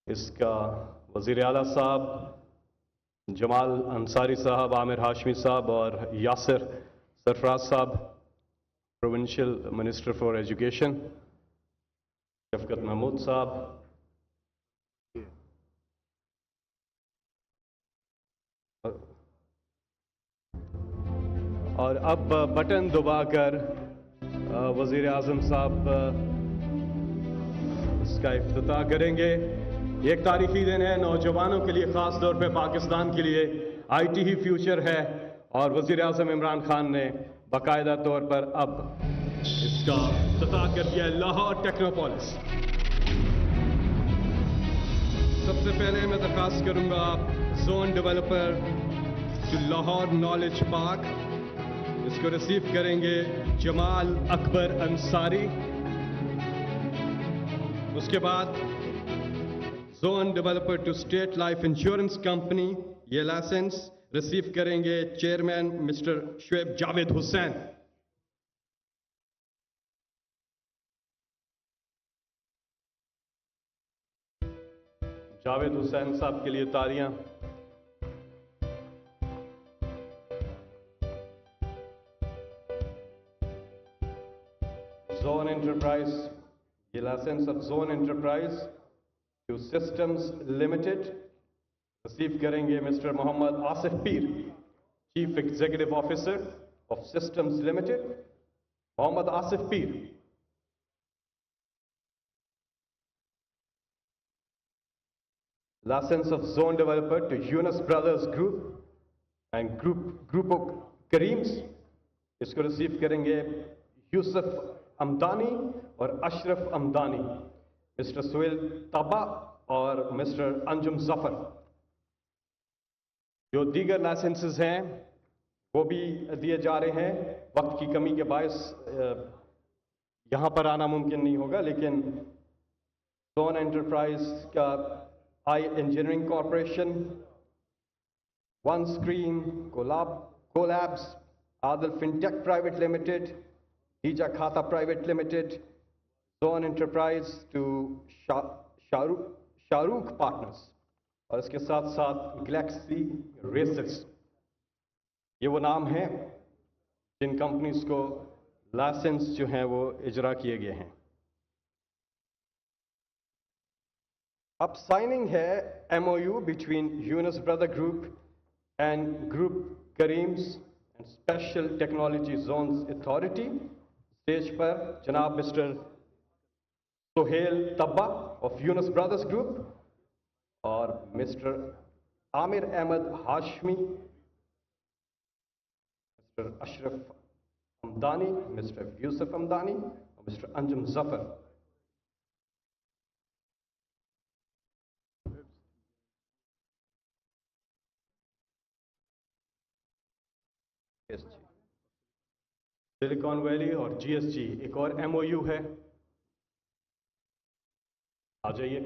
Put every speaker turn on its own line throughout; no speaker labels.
इसका वज़ीर आला साहब, जमाल अंसारी साहब, आमिर हाशमी साहब और यासिर सरफराज साहब, प्रोविंशियल मिनिस्टर फॉर एजुकेशन, शफकत महमूद साहब, और अब बटन दबाकर वज़ीर आज़म साहब इसका इफ्तिताह करेंगे। एक तारीखी दिन है नौजवानों के लिए, ख़ास तौर पे पाकिस्तान के लिए आईटी ही फ्यूचर है, और वज़ीर आज़म इमरान खान ने बाकायदा तौर पर अब इसका इफ्तिताह कर दिया है। लाहौर टेक्नोपोलिस। सबसे पहले मैं दरख्वास्त करूंगा zone developer to Lahore knowledge park, इसको रिसीव करेंगे जमाल अकबर अंसारी। उसके बाद zone developer to state life insurance company, ये लाइसेंस रिसीव करेंगे चेयरमैन मिस्टर शुएब जावेद हुसैन। जावेद हुसैन साहब के लिए तालियां। जोन एंटरप्राइज, ये license of zone enterprise to systems limited receive करेंगे mister Mohammad Asif Pir, chief executive officer of systems limited, Mohammad Asif Pir. License of zone developer to Yunus Brothers Group and Group of Kareems, इसको receive करेंगे यूसुफ अमदानी और Ashraf Amdani, mister Suhail तबा और mister Anjum Zafar. जो दीगर licences हैं वो भी दिए जा रहे हैं। वक्त की कमी के बायस यहां पर आना मुमकिन नहीं होगा, लेकिन जोन एंटरप्राइज का आई engineering corporation, one screen collabs, आदल फिनटेक प्राइवेट लिमिटेड, हीजा खाता private limited, zone enterprise to Shahrukh partners, और इसके साथ साथ गैलेक्सी रेसेस। ये वो नाम हैं जिन कंपनीज को लाइसेंस जो हैं वो इजरा किए गए हैं। अब साइनिंग है MOU between Yunus brother group and group Karim's and special technology zones authority. Stage पर जनाब mister Suhail Tabba of Yunus brothers group और mister Aamir Ahmed Hashmi, mister Ashraf Amdani, mister Yusuf Amdani और mister Anjum Zafar. Silicon Valley और GSG एक और MOU है। आ जाइए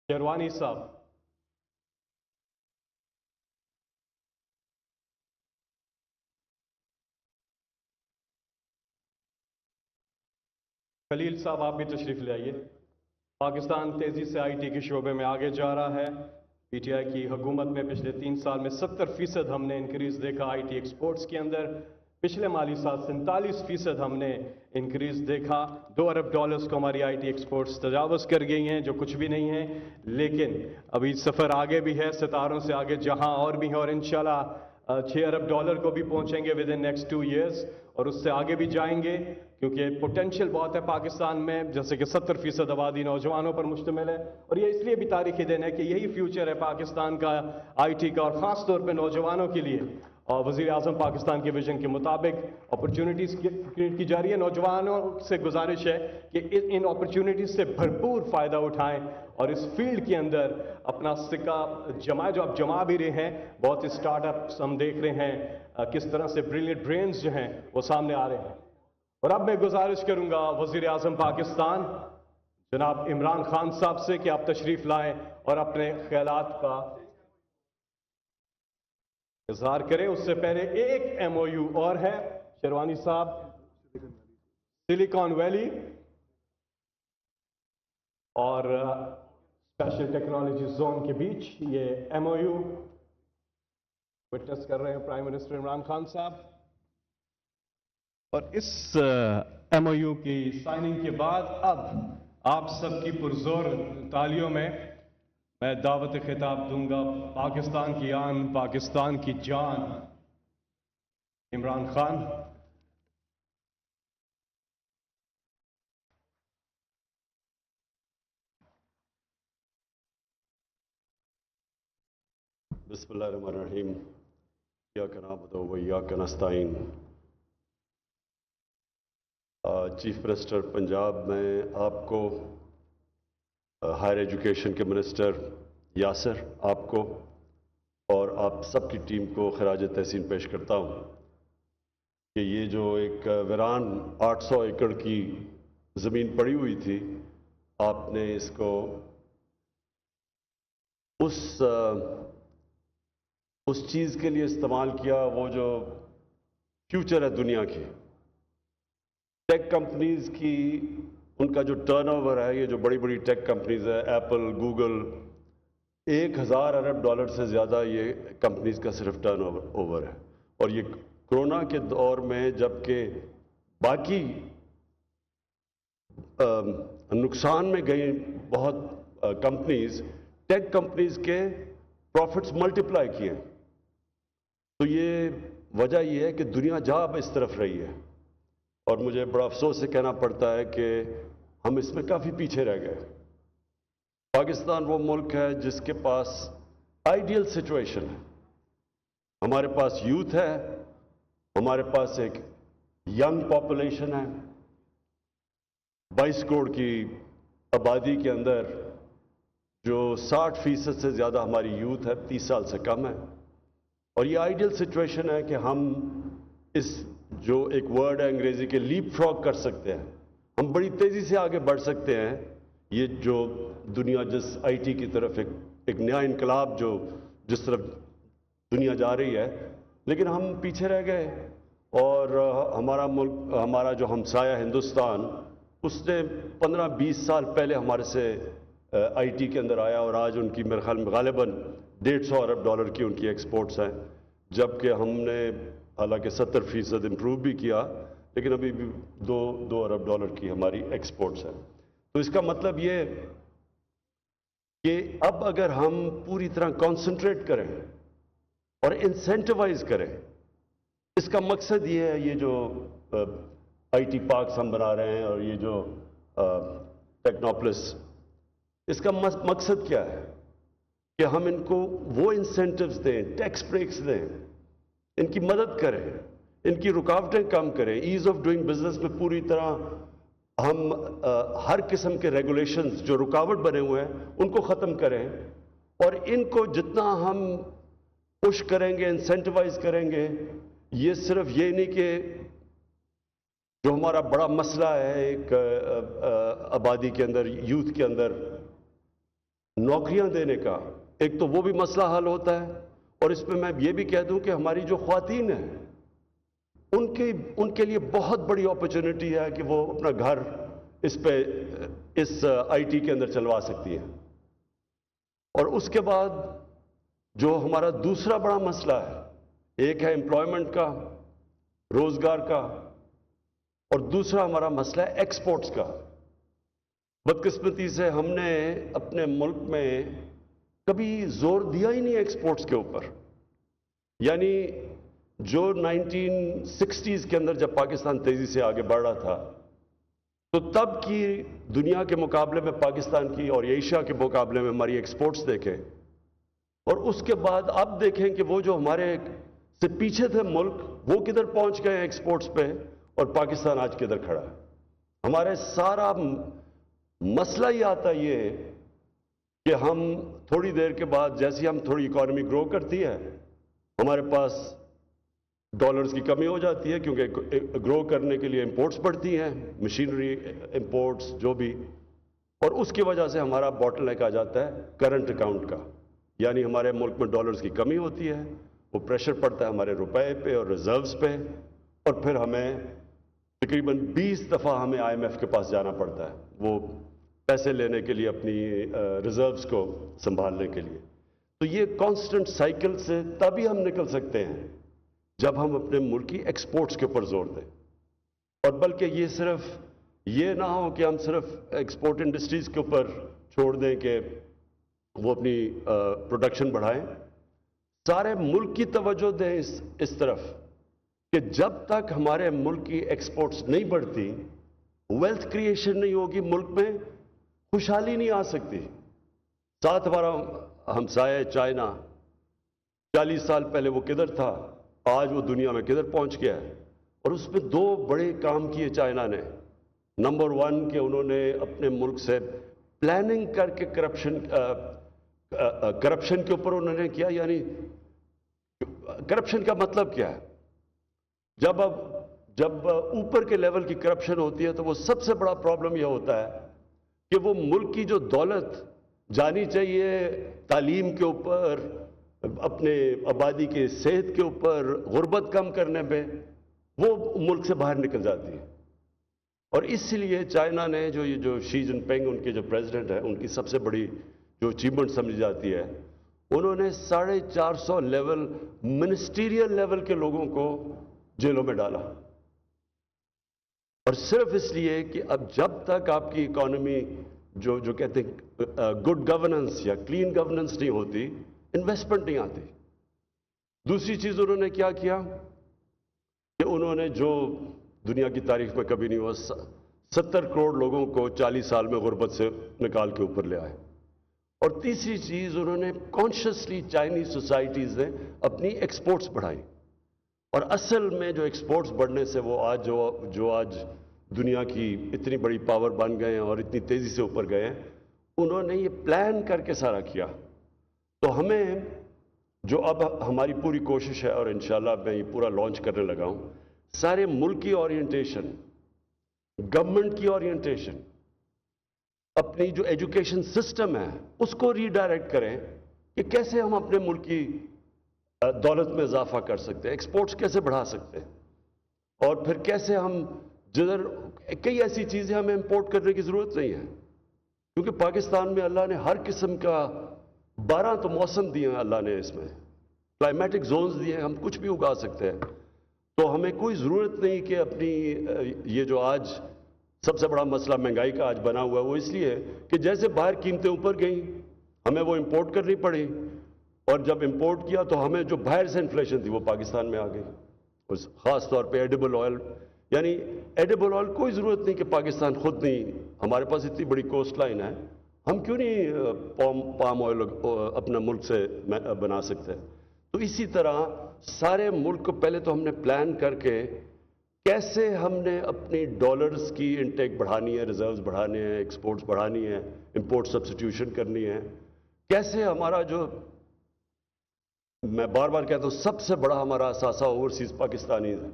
शेरवानी साहब। खलील साहब आप भी तशरीफ ले आइए। पाकिस्तान तेजी से IT के शोबे में आगे जा रहा है। PTI की हुकूमत में पिछले 3 साल में 70% हमने इंक्रीज देखा IT एक्सपोर्ट्स के अंदर। पिछले माली साल 47% हमने इंक्रीज देखा। $2 अरब को हमारी IT एक्सपोर्ट्स तजावज़ कर गई हैं, जो कुछ भी नहीं है, लेकिन अभी सफ़र आगे भी है, सितारों से आगे जहां और भी है, और इंशाल्लाह $6 अरब को भी पहुंचेंगे विद इन नेक्स्ट 2 इयर्स, और उससे आगे भी जाएंगे, क्योंकि पोटेंशियल बहुत है पाकिस्तान में। जैसे कि 70% आबादी नौजवानों पर मुश्तमिल है, और ये इसलिए भी तारीखी दिन है कि यही फ्यूचर है पाकिस्तान का IT का, और ख़ास तौर पर नौजवानों के लिए। और वज़ीर आज़म पाकिस्तान के विजन के मुताबिक अपॉर्चुनिटीज़ क्रिएट की जा रही है। नौजवानों से गुजारिश है कि इन अपॉर्चुनिटीज़ से भरपूर फ़ायदा उठाएं और इस फील्ड के अंदर अपना सिक्का जमाएं, जो आप जमा भी रहे हैं। बहुत स्टार्टअप्स हम देख रहे हैं, किस तरह से ब्रिलियंट ब्रेन्स जो हैं वो सामने आ रहे हैं। और अब मैं गुजारिश करूंगा वज़ीर आज़म पाकिस्तान जनाब इमरान खान साहब से कि आप तशरीफ़ लाएं और अपने ख्यालात का इजहार करें। उससे पहले एक MOU और है शेरवानी साहब, सिलिकॉन वैली और स्पेशल टेक्नोलॉजी जोन के बीच ये MOU विटनेस कर रहे हैं प्राइम मिनिस्टर इमरान खान साहब। और इस MOU की साइनिंग के बाद अब आप सबकी पुरजोर तालियों में मैं दावत खिताब दूंगा पाकिस्तान की आन, पाकिस्तान की जान, इमरान खान।
बिस्मिल्लाहिर्रहमानिर्रहीम। इय्याका नअबुदु व इय्याका नस्तईन। चीफ मिनिस्टर पंजाब, मैं आपको, हायर एजुकेशन के मिनिस्टर यासिर, आपको और आप सबकी टीम को खराज तहसीन पेश करता हूँ कि ये जो एक वीरान 800 एकड़ की ज़मीन पड़ी हुई थी, आपने इसको उस चीज़ के लिए इस्तेमाल किया, वो जो फ्यूचर है दुनिया की टेक कंपनीज की, उनका जो टर्नओवर है, ये जो बड़ी बड़ी टेक कंपनीज है, एप्पल, गूगल, 1000 अरब डॉलर से ज़्यादा ये कंपनीज का सिर्फ टर्नओवर है। और ये कोरोना के दौर में जबकि बाकी नुकसान में गई बहुत कंपनीज, टेक कंपनीज के प्रॉफिट्स मल्टीप्लाई किए। तो ये वजह ये है कि दुनिया जा अब इस तरफ रही है और मुझे बड़ा अफसोस से कहना पड़ता है कि हम इसमें काफ़ी पीछे रह गए। पाकिस्तान वो मुल्क है जिसके पास आइडियल सिचुएशन है। हमारे पास यूथ है, हमारे पास एक यंग पॉपुलेशन है। 22 करोड़ की आबादी के अंदर जो 60% से ज़्यादा हमारी यूथ है, 30 साल से कम है। और ये आइडियल सिचुएशन है कि हम इस जो एक वर्ड है अंग्रेजी के लीप फ्रॉग कर सकते हैं, हम बड़ी तेज़ी से आगे बढ़ सकते हैं। ये जो दुनिया जिस IT की तरफ एक नया इनकलाब जो जिस तरफ दुनिया जा रही है, लेकिन हम पीछे रह गए। और हमारा मुल्क, हमारा जो हमसाया हिंदुस्तान, उसने 15-20 साल पहले हमारे से IT के अंदर आया और आज उनकी मेरे ख्याल में गालिबन 150 अरब डॉलर की उनकी एक्सपोर्ट्स हैं, जबकि हमने हालांकि 70% इम्प्रूव भी किया, लेकिन अभी भी 2 अरब डॉलर की हमारी एक्सपोर्ट्स हैं। तो इसका मतलब ये कि अब अगर हम पूरी तरह कॉन्सेंट्रेट करें और इंसेंटिवाइज करें, इसका मकसद ये है, ये जो IT पार्क्स हम बना रहे हैं और ये जो टेक्नोपोलिस, इसका मकसद क्या है कि हम इनको वो इंसेंटिव्स दें, टैक्स ब्रेक्स दें, इनकी मदद करें, इनकी रुकावटें कम करें। ईज ऑफ डूइंग बिजनेस में पूरी तरह हम हर किस्म के रेगुलेशंस जो रुकावट बने हुए हैं उनको ख़त्म करें। और इनको जितना हम पुश करेंगे, इंसेंटिवाइज करेंगे, ये सिर्फ ये नहीं कि जो हमारा बड़ा मसला है एक आबादी के अंदर, यूथ के अंदर नौकरियां देने का, एक तो वो भी मसला हल होता है। और इसमें मैं ये भी कह दूं कि हमारी जो ख्वातीन हैं, उनके लिए बहुत बड़ी अपॉर्चुनिटी है कि वो अपना घर इस IT के अंदर चलवा सकती हैं। और उसके बाद जो हमारा दूसरा बड़ा मसला है, एक है एम्प्लॉयमेंट का, रोजगार का, और दूसरा हमारा मसला है एक्सपोर्ट्स का। बदकिस्मती से हमने अपने मुल्क में कभी जोर दिया ही नहीं एक्सपोर्ट्स के ऊपर। यानी जो 1960s के अंदर जब पाकिस्तान तेजी से आगे बढ़ रहा था, तो तब की दुनिया के मुकाबले में पाकिस्तान की और एशिया के मुकाबले में हमारी एक्सपोर्ट्स देखें, और उसके बाद अब देखें कि वो जो हमारे से पीछे थे मुल्क, वो किधर पहुंच गए एक्सपोर्ट्स पे, और पाकिस्तान आज किधर खड़ा है। हमारे सारा मसला ही आता ये कि हम थोड़ी देर के बाद, जैसे हम थोड़ी इकॉनमी ग्रो करती है, हमारे पास डॉलर्स की कमी हो जाती है, क्योंकि ग्रो करने के लिए इंपोर्ट्स बढ़ती हैं, मशीनरी इंपोर्ट्स जो भी, और उसकी वजह से हमारा बॉटलनेक आ जाता है करंट अकाउंट का। यानी हमारे मुल्क में डॉलर्स की कमी होती है, वो प्रेशर पड़ता है हमारे रुपए पे और रिजर्व्स पे, और फिर हमें तकरीबन 20 दफ़ा हमें IMF के पास जाना पड़ता है। वो پیسے لینے کے لیے اپنی ریزروز کو سنبھالنے کے لیے. تو یہ کانسٹنٹ سائیکل سے تبھی ہم نکل سکتے ہیں جب ہم اپنے ملک کی ایکسپورٹس کے اوپر زور دیں. اور بلکہ یہ صرف یہ نہ ہو کہ ہم صرف ایکسپورٹ انڈسٹریز کے اوپر چھوڑ دیں کہ وہ اپنی پروڈکشن بڑھائیں. سارے ملک کی توجہ دیں اس طرف کہ جب تک ہمارے ملک کی ایکسپورٹس نہیں بڑھتی، ویلتھ کریشن نہیں ہوگی، ملک میں خوشحالی نہیں آ سکتی. ساتھ ہمارا ہمسایہ چائنا 40 سال پہلے وہ کدھر تھا، آج وہ دنیا میں کدھر پہنچ گیا ہے. اور اس میں 2 بڑے کام کیے چائنا نے. نمبر 1 کہ انہوں نے اپنے ملک سے پلاننگ کر کے کرپشن کے اوپر انہوں نے کیا. یعنی کرپشن کا مطلب کیا ہے؟ جب اوپر کے لیول کی کرپشن ہوتی ہے تو وہ سب سے بڑا پرابلم یہ ہوتا ہے کہ وہ ملک کی جو دولت جانی چاہیے تعلیم کے اوپر، اپنے آبادی کے صحت کے اوپر، غربت کم کرنے پہ، وہ ملک سے باہر نکل جاتی ہے. اور اس لیے چائنا نے جو شی جن پنگ ان کے جو پریزیڈنٹ ہیں، ان کی سب سے بڑی جو اچیومنٹ سمجھی جاتی ہے، انہوں نے 450 لیول منسٹیریل لیول کے لوگوں کو جیلوں میں ڈالا. اور صرف اس لیے کہ اب جب تک آپ کی اکانومی جو کہتے ہیں گڈ گورننس یا کلین گورننس نہیں ہوتی، انویسٹمنٹ نہیں آتی. دوسری چیز انہوں نے کیا کیا کہ انہوں نے جو دنیا کی تاریخ میں کبھی نہیں ہوا، 70 کروڑ لوگوں کو 40 سال میں غربت سے نکال کے اوپر لے آئے. اور تیسری چیز انہوں نے کانشیسلی چائنیز سوسائٹیز نے اپنی ایکسپورٹس بڑھائی. اور اصل میں جو ایکسپورٹس بڑھنے سے وہ آج جو آج دنیا کی اتنی بڑی پاور بن گئے ہیں اور اتنی تیزی سے اوپر گئے ہیں، انہوں نے یہ پلان کر کے سارا کیا. تو ہمیں جو اب ہماری پوری کوشش ہے، اور انشاءاللہ میں یہ پورا لانچ کرنے لگا ہوں، سارے ملک کی اورینٹیشن، گورنمنٹ کی اورینٹیشن، اپنی جو ایجوکیشن سسٹم ہے اس کو ری ڈائریکٹ کریں کہ کیسے ہم اپنے ملک کی دولت میں اضافہ کر سکتے ہیں، ایکسپورٹس کیسے بڑھا سکتے ہیں، اور پھر کیسے ہم جدھر کئی ایسی چیزیں ہمیں امپورٹ کرنے کی ضرورت نہیں ہے، کیونکہ پاکستان میں اللہ نے ہر قسم کا 12 تو موسم دیے ہیں، اللہ نے اس میں کلائمیٹک زونز دیے ہیں، ہم کچھ بھی اگا سکتے ہیں. تو ہمیں کوئی ضرورت نہیں کہ اپنی یہ جو آج سب سے بڑا مسئلہ مہنگائی کا آج بنا ہوا ہے، وہ اس لیے ہے کہ جیسے باہر قیمتیں اوپر گئیں ہمیں وہ امپورٹ کرنی پڑی، اور جب امپورٹ کیا تو ہمیں جو باہر سے انفلیشن تھی وہ پاکستان میں آ گئی. خاص طور پہ ایڈیبل آئل، یعنی ایڈیبل آئل کوئی ضرورت نہیں کہ پاکستان خود نہیں، ہمارے پاس اتنی بڑی کوسٹ لائن ہے، ہم کیوں نہیں پام آئل اپنا ملک سے بنا سکتے. تو اسی طرح سارے ملک کو پہلے تو ہم نے پلان کر کے کیسے ہم نے اپنی ڈالرز کی انٹیک بڑھانی ہے، ریزروز بڑھانے ہیں، ایکسپورٹس بڑھانی ہے، امپورٹ سبسٹیوشن کرنی ہے، کیسے ہمارا جو میں بار بار کہتا ہوں سب سے بڑا ہمارا اثاثہ اوورسیز پاکستانیز ہے،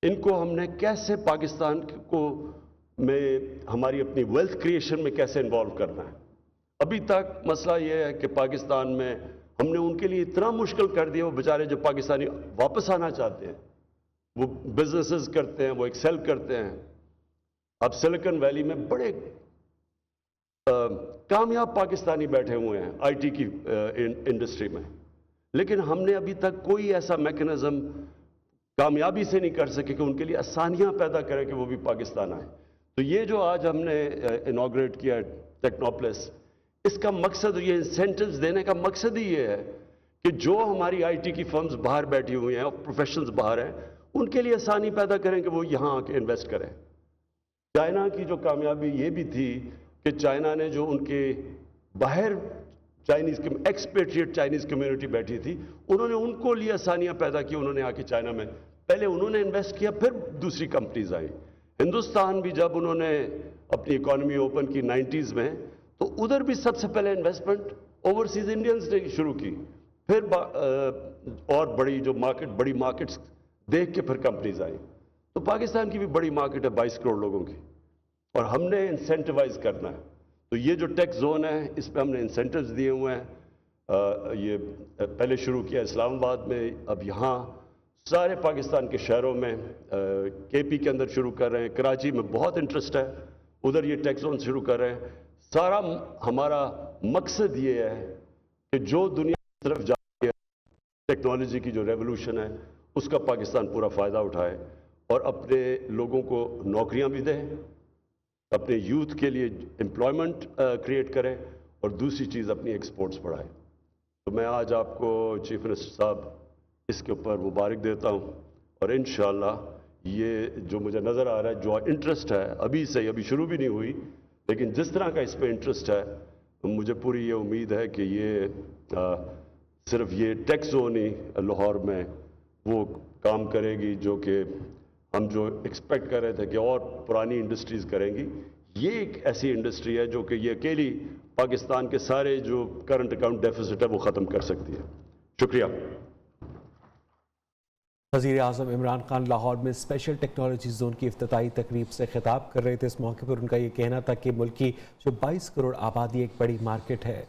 ان کو ہم نے کیسے پاکستان کو میں ہماری اپنی ویلتھ کریشن میں کیسے انوالو کرنا ہے. ابھی تک مسئلہ یہ ہے کہ پاکستان میں ہم نے ان کے لیے اتنا مشکل کر دیا، وہ بیچارے جو پاکستانی واپس آنا چاہتے ہیں وہ بزنسز کرتے ہیں، وہ ایکسل کرتے ہیں. اب سلیکن ویلی میں بڑے کامیاب پاکستانی بیٹھے ہوئے ہیں آئی ٹی کی انڈسٹری میں، لیکن ہم نے ابھی تک کوئی ایسا میکنزم کامیابی سے نہیں کر سکے کہ ان کے لیے آسانیاں پیدا کرے کہ وہ بھی پاکستان آئیں. تو یہ جو آج ہم نے انوگریٹ کیا ٹیکنوپلس، اس کا مقصد، یہ انسینٹیوز دینے کا مقصد ہی یہ ہے کہ جو ہماری آئی ٹی کی فرمز باہر بیٹھی ہوئی ہیں اور پروفیشنلز باہر ہیں، ان کے لیے آسانی پیدا کریں کہ وہ یہاں آ کے انویسٹ کریں. چائنا کی جو کامیابی یہ بھی تھی کہ چائنا نے جو ان کے باہر چائنیز ایکسپیٹریٹ چائنیز کمیونٹی بیٹھی تھی، انہوں نے ان کو لیے آسانیاں پیدا کی. انہوں نے آ کے چائنا میں پہلے انہوں نے انویسٹ کیا، پھر دوسری کمپنیز آئیں. ہندوستان بھی جب انہوں نے اپنی اکانومی اوپن کی 90s میں، تو ادھر بھی سب سے پہلے انویسٹمنٹ اوورسیز انڈینز نے شروع کی، پھر اور بڑی مارکیٹس دیکھ کے پھر کمپنیز آئیں. تو پاکستان کی بھی بڑی مارکیٹ ہے 22 کروڑ لوگوں کی، اور ہم نے انسینٹیوائز کرنا ہے. تو یہ جو ٹیکس زون ہے اس پہ ہم نے انسینٹیوز دیے ہوئے ہیں. یہ پہلے شروع کیا اسلام آباد میں، اب یہاں سارے پاکستان کے شہروں میں، کے پی کے اندر شروع کر رہے ہیں. کراچی میں بہت انٹرسٹ ہے، उधर ये टेक जोन शुरू कर रहे हैं। सारा हमारा मकसद ये है कि जो दुनिया की तरफ जा रही है, टेक्नोलॉजी की जो रेवोल्यूशन है, उसका पाकिस्तान पूरा फ़ायदा उठाए और अपने लोगों को नौकरियां भी दे, अपने यूथ के लिए एम्प्लॉयमेंट क्रिएट करे और दूसरी चीज़ अपनी एक्सपोर्ट्स बढ़ाए। तो मैं आज आपको चीफ मिनिस्टर साहब इसके ऊपर मुबारक देता हूँ और इंशाअल्लाह ये जो मुझे नज़र आ रहा है, जो इंटरेस्ट है अभी से, अभी शुरू भी नहीं हुई, लेकिन जिस तरह का इस पर इंटरेस्ट है, तो मुझे पूरी ये उम्मीद है कि ये सिर्फ ये टेक जोन ही लाहौर में वो काम करेगी जो कि हम जो एक्सपेक्ट कर रहे थे कि और पुरानी इंडस्ट्रीज़ करेंगी। ये एक ऐसी इंडस्ट्री है जो कि ये अकेली पाकिस्तान के सारे जो करंट अकाउंट डेफिसिट है वो ख़त्म कर सकती है। शुक्रिया।
वज़ीर आज़म इमरान खान लाहौर में स्पेशल टेक्नोलॉजी जोन की इफ्तिताई तकरीब से खिताब कर रहे थे। इस मौके पर उनका ये कहना था कि मुल्क की जो 22 करोड़ आबादी एक बड़ी मार्केट है,